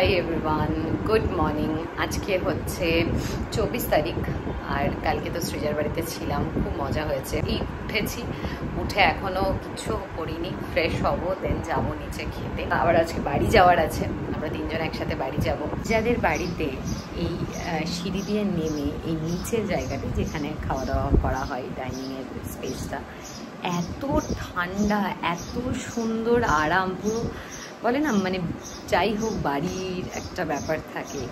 Hi everyone, good morning. আজকে হচ্ছে 24 তারিখ আর কালকে তো সৃজার বাড়িতে ছিলাম, খুব মজা হয়েছে। উঠেছি, উঠে এখনো কিছু করিনি, ফ্রেশ হব, দেন যাবো নিচে খেতে। আবার আজকে বাড়ি যাওয়ার আছে, আমরা তিনজন একসাথে বাড়ি যাব। যাদের বাড়িতে এই সিঁড়ি দিয়ে নেমে এই নিচের জায়গাটা যেখানে খাওয়া দাওয়া করা হয়, ডাইনিংয়ের স্পেসটা এত ঠান্ডা, এত সুন্দর, আরাম, পুরো বলে না মানে যাই হোক বাড়ির একটা ব্যাপার থাকে।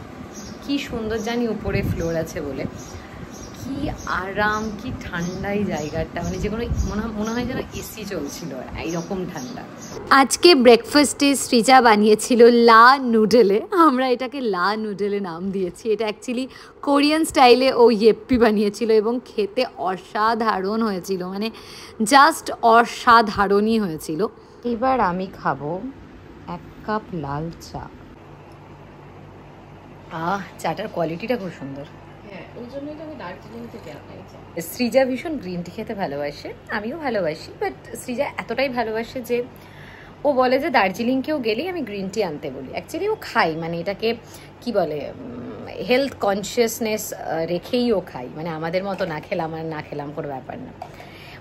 কি সুন্দর জানি, উপরে ফ্লোর আছে বলে কি আরাম, কি ঠান্ডা এই জায়গাটা, মানে যে কোনো মনে হয় যেন এসি চলছিল, এইরকম ঠান্ডা। আজকে ব্রেকফাস্টে সৃজা বানিয়েছিল লা নুডলে। আমরা এটাকে লা নুডলে নাম দিয়েছি। এটা অ্যাকচুয়ালি কোরিয়ান স্টাইলে ও ইয়েপ্পি বানিয়েছিল এবং খেতে অসাধারণ হয়েছিল, মানে জাস্ট অসাধারণই হয়েছিল। এবার আমি খাবো 1 কাপ লাল চা। চাটার কোয়ালিটিটা খুব সুন্দর। সৃজা ভীষণ গ্রিন টি খেতে ভালোবাসে, আমিও ভালোবাসি, বাট সৃজা এতটাই ভালোবাসে যে ও বলে যে দার্জিলিংকেও গেলেই আমি গ্রিন টি আনতে বলি। অ্যাকচুয়ালি ও খাই, মানে এটাকে কি বলে, হেলথ কনসিয়াসনেস রেখেই ও খাই, মানে আমাদের মতো না খেলাম আর না খেলাম কোনো ব্যাপার না।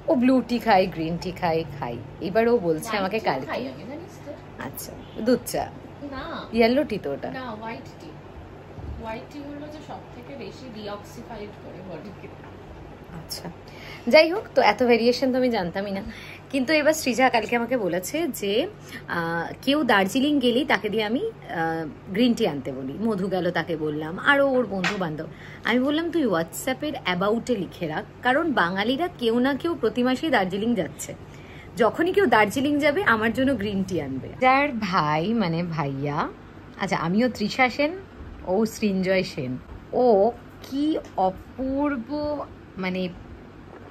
ও ব্লু টি খাই, গ্রিন টি খাই। এবার ও বলছে আমাকে কালকে, আচ্ছা দুধ চা না, ইয়েলো টি তো ওটা না, হোয়াইট টি। হোয়াইট টি হলো যে সবথেকে বেশি ডিঅক্সিফাইড করে বডিকে। আচ্ছা, যাই হোক, তো এত ভেরিয়েশন তো আমি জানতামই না। কিন্তু এবার সৃজা কালকে আমাকে বলেছে যে কেউ দার্জিলিং গেলেই তাকে দিয়ে আমি গ্রিন টি আনতে বলি। মধু গেল, তাকে বললাম, আরও ওর বন্ধু বান্ধব। আমি বললাম তুই হোয়াটসঅ্যাপের অ্যাবাউটে লিখে রাখ, কারণ বাঙালিরা কেউ না কেউ প্রতি মাসেই দার্জিলিং যাচ্ছে। যখনই কেউ দার্জিলিং যাবে আমার জন্য গ্রিন টি আনবে। যার ভাই মানে ভাইয়া, আচ্ছা আমিও তৃষা সেন, ও সৃঞ্জয় সেন। ও কি অপূর্ব, মানে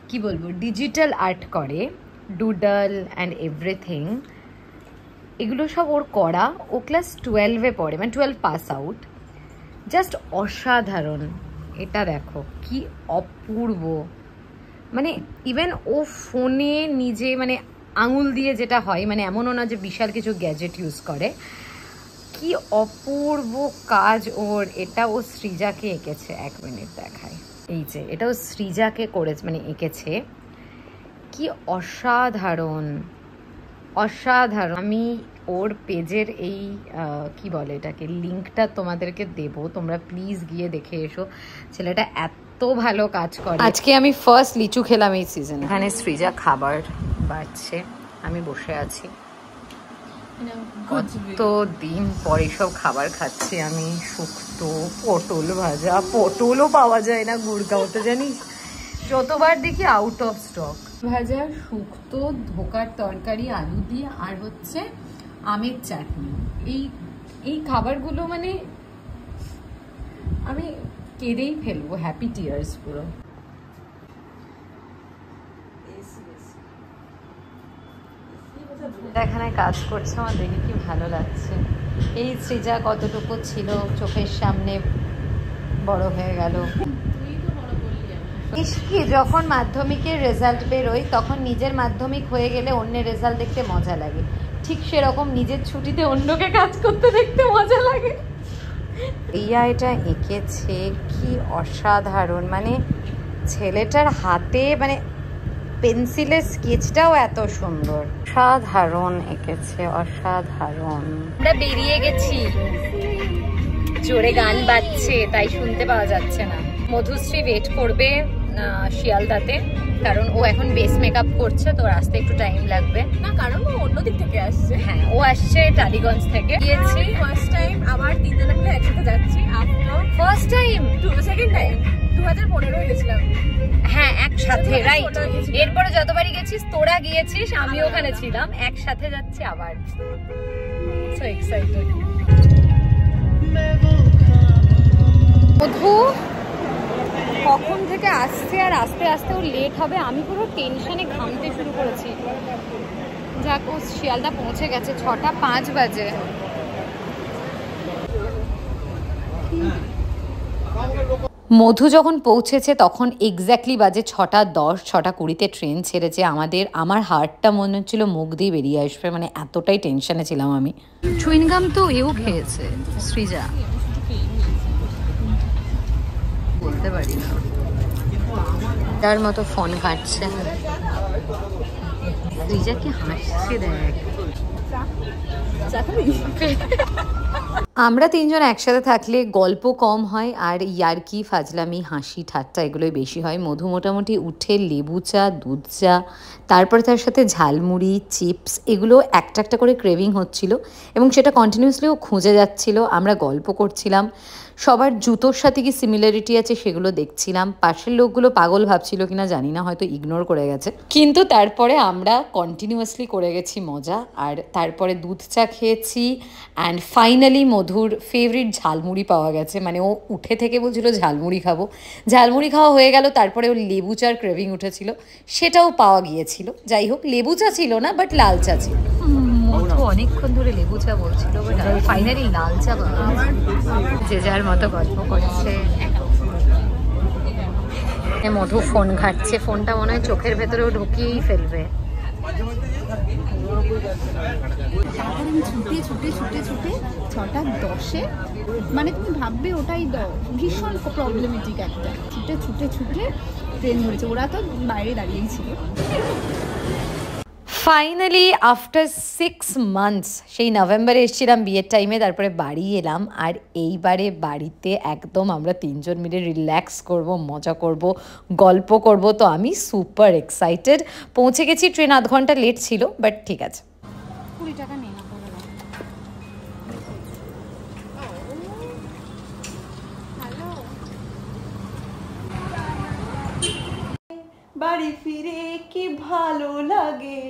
কি বলবো, ডিজিটাল আর্ট করে, ডুডল অ্যান্ড এভরিথিং, এগুলো সব ওর করা। ও ক্লাস 12-এ পড়ে, মানে 12 পাস আউট। জাস্ট অসাধারণ। এটা দেখো কি অপূর্ব, মানে ইভেন ও ফোনে নিজে মানে আঙুল দিয়ে যেটা হয়, মানে এমনও না যে বিশাল কিছু গ্যাজেট ইউজ করে। কি অপূর্ব কাজ ওর। এটা ও সৃজাকে এঁকেছে, 1 মিনিট দেখায়। এই যে এটাও সৃজাকে করেছে, মানে এঁকেছে। কি অসাধারণ, অসাধারণ। আমি ওর পেজের এই কি বলে এটাকে, লিঙ্কটা তোমাদেরকে দেব, তোমরা প্লিজ গিয়ে দেখে এসো। ছেলেটা এত ভালো কাজ করে। আজকে আমি ফার্স্ট লিচু খেলাম এই সিজনে। এখানে সৃজা খাবার বাড়ছে, আমি বসে আছি। কত দিন পরে সব খাবার খাচ্ছি আমি। শুক্তো, পটল ভাজা, পটলও পাওয়া যায় না গুড়গাঁওতে, জানিস, যতবার দেখি আউট অফ স্টক। ভাজা, শুক্তো, ধোকার তরকারি আলু দিয়ে, আর হচ্ছে আমের চাটনি। এই খাবারগুলো মানে আমি কেঁদেই ফেলবো, হ্যাপি টিয়ার্স পুরো। এখানে কাজ করছে, আমার দেখে কি ভালো লাগছে। এই সৃজা কতটুকু ছিল চোখের সামনে, বড় হয়ে গেল। কি যখন মাধ্যমিকের রেজাল্ট বেরোয় তখন নিজের মাধ্যমিক হয়ে গেলে অন্যের রেজাল্ট দেখতে মজা লাগে, ঠিক সেরকম নিজের ছুটিতে অন্যকে কাজ করতে দেখতে মজা লাগে। এটা এঁকেছে, কি অসাধারণ, মানে ছেলেটার হাতে মানে পেন্সিলের স্কেচটাও এত সুন্দর, অসাধারণ এঁকেছে, অসাধারণ। আমরা বেরিয়ে গেছি, জোরে গান বাজছে তাই শুনতে পাওয়া যাচ্ছে না। মধুশ্রী ওয়েট করবে শিয়ালদাতে, কারণ ও এখন বেস মেকআপ করছে, তো আসতে একটু টাইম লাগবে। না, কারণ ও অন্য দিক থেকে আসছে। হ্যাঁ, ও আসছে টালিগঞ্জ থেকে। গিয়েছি ফার্স্ট টাইম, আবার তিনজনে মিলে একসাথে যাচ্ছি। ফার্স্ট টাইম, সেকেন্ড টাইম 2015 গেছিলাম। হ্যাঁ একসাথে, রাইট। এরপরে যতবারই গেছিস, তোরা গিয়েছিস, আমি ওখানে ছিলাম, একসাথে যাচ্ছি আবার। So excited. মধু কখন থেকে আসছে, আর আস্তে আস্তে ও লেট হবে, আমি পুরো টেনশনে ঘামতে শুরু করেছি। যাক, ও শিয়ালদা পৌঁছে গেছে, 6:05 বাজে। মধু যখন পৌঁছেছে তখন এক্স্যাক্টলি বাজে 6:10, 6:20 ট্রেন ছেড়েছে। আমার হার্টটা মনে হচ্ছিল মুখ দিয়ে বেরিয়ে আসবে, মানে এতটাই টেনশনে ছিলাম আমি। চুইনগাম তো এও খেয়েছে সৃজা, বলতে পারি না, তার মতো ফোন ঘাটছে। সৃজা কি হাসছে দেখ। আমরা তিনজন একসাথে থাকলে গল্প কম হয় আর ইয়ার্কি, ফাজলামি, হাসি ঠাট্টা এগুলোই বেশি হয়। মধু মোটামুটি উঠে লেবু চা, দুধ চা, তারপরে তার সাথে ঝালমুড়ি, চিপস এগুলো একটা একটা করে ক্রেভিং হচ্ছিল এবং সেটা কন্টিনিউসলিও খুঁজে যাচ্ছিল। আমরা গল্প করছিলাম, সবার জুতোর সাথে কি সিমিলারিটি আছে সেগুলো দেখছিলাম। পাশের লোকগুলো পাগল ভাবছিল কিনা জানি না, হয়তো ইগনোর করে গেছে, কিন্তু তারপরে আমরা কন্টিনিউয়াসলি করে গেছি মজা। আর তারপরে দুধ চা খেয়েছি অ্যান্ড ফাইনালি মধুর ফেভারিট ঝালমুড়ি পাওয়া গেছে। মানে ও উঠে থেকে বলছিল ঝালমুড়ি খাবো, ঝালমুড়ি খাওয়া হয়ে গেল, তারপরে ও লেবু চার ক্রেভিং উঠেছিল, সেটাও পাওয়া গিয়েছিল। যাই হোক, লেবু চা ছিল না, বাট লাল চা ছিল। মধু অনেকক্ষণ ধরে লেবু চা বলছিল, বাট ফাইনালি লাল চা পাওয়া গেছে। যে যার মতো গল্প করছে। মধু ফোন ঘাটছে, ফোনটা মনে হয় চোখের ভেতরেও ঢুকিয়েই ফেলবে। ছুটে ছুটে ছুটে ছুটে 6:10 মানে তুমি ভাববে ওটাই ভীষণ প্রবলেমেটিক একটা, ছুটে ছুটে ছুটে ট্রেন ধরেছে। ওরা তো বাইরে দাঁড়িয়েই ছিল। ফাইনালি আফটার 6 মান্থস, সেই নভেম্বরে এসেছিলাম বিয়ের টাইমে, তারপরে বাড়ি এলাম। আর এইবারে বাড়িতে একদম আমরা তিনজন মিলে রিল্যাক্স করব, মজা করব, গল্প করব। তো আমি সুপার এক্সাইটেড। পৌঁছে গেছি, ট্রেন আধ ঘন্টা লেট ছিল, বাট ঠিক আছে। 20 টাকা নেই না। বাড়ি ফিরে কি ভালো লাগে।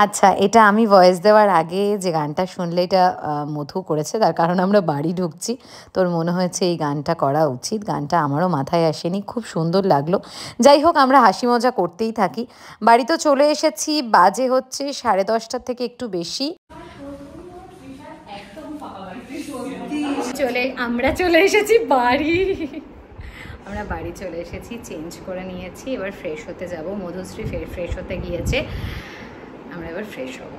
আচ্ছা, এটা আমি ভয়েস দেওয়ার আগে যে গানটা শুনলে এটা মধু করেছে, তার কারণ আমরা বাড়ি ঢুকছি, তোর মনে হয়েছে এই গানটা করা উচিত। গানটা আমারও মাথায় আসেনি, খুব সুন্দর লাগলো। যাই হোক, আমরা হাসি মজা করতেই থাকি। বাড়ি তো চলে এসেছি, বাজে হচ্ছে 10:30 থেকে একটু বেশি। আমরা চলে এসেছি বাড়ি। আমরা বাড়ি চলে এসেছি, চেঞ্জ করে নিয়েছি, এবার ফ্রেশ হতে যাব। মধুশ্রী ফ্রেশ হতে গিয়েছে, আমরা এবার ফ্রেশ হব।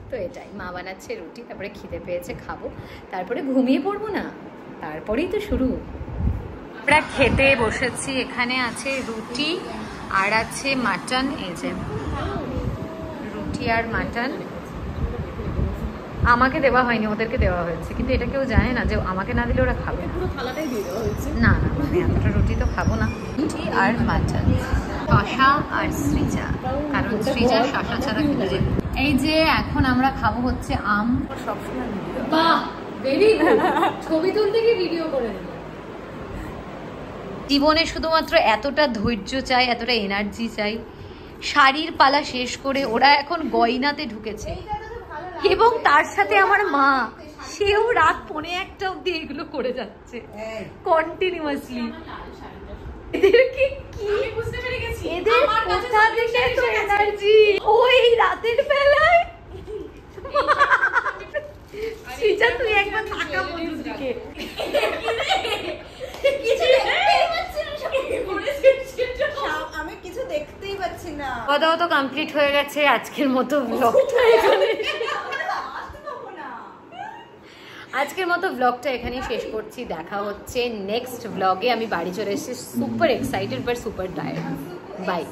তো এটাই, মা বানাচ্ছে রুটি, তারপরে খিদে পেয়েছে, খাবো, তারপরে ঘুমিয়ে পড়বো না, তারপরেই তো শুরু। আমরা খেতে বসেছি, এখানে আছে রুটি আর আছে মাটন। এই যে রুটি আর মাটন আমাকে দেওয়া হয়নি, ওদেরকে দেওয়া হয়েছে, কিন্তু এটা কেউ জানে না যে আমাকে না দিলে ওরা খাবে। পুরো থালাটাই দিয়ে দেওয়া হয়েছে। না না, আমি এতটা রুটি তো খাবো না। রুটি আর মাটন, শশা আর সৃজা, কারণ সৃজা শশা ছাড়া খেতে যায়। এই যে এখন আমরা খাবো হচ্ছে আম। সবসময় বাহ, ভেরি গুড, ছবি তুলতে গিয়ে ভিডিও করে দিল। জীবনে শুধুমাত্র এতটা ধৈর্য চাই, এতটা এনার্জি চাই। শাড়ির পালা শেষ করে ওরা এখন গয়নাতে ঢুকেছে, এবং তার সাথে আমার মা, সেও রাত 1:45 অব্দি এগুলো করে যাচ্ছে কন্টিনিউয়াসলি। এদেরকে কি বুঝতে পেরে গেছি, এদের কোথা থেকে এত এনার্জি ওই রাতের বেলায়। সৃজা, তুই একবার তাকা বন্ধুর দিকে। আমি কিছু দেখতেই পাচ্ছি না। খাওয়া তো কমপ্লিট হয়ে গেছে। আজকের মতো ব্লগটা এখানেই শেষ করছি। দেখা হচ্ছে নেক্সট ব্লগে। আমি বাড়ি চলে এসেছি, super excited but super tired. By.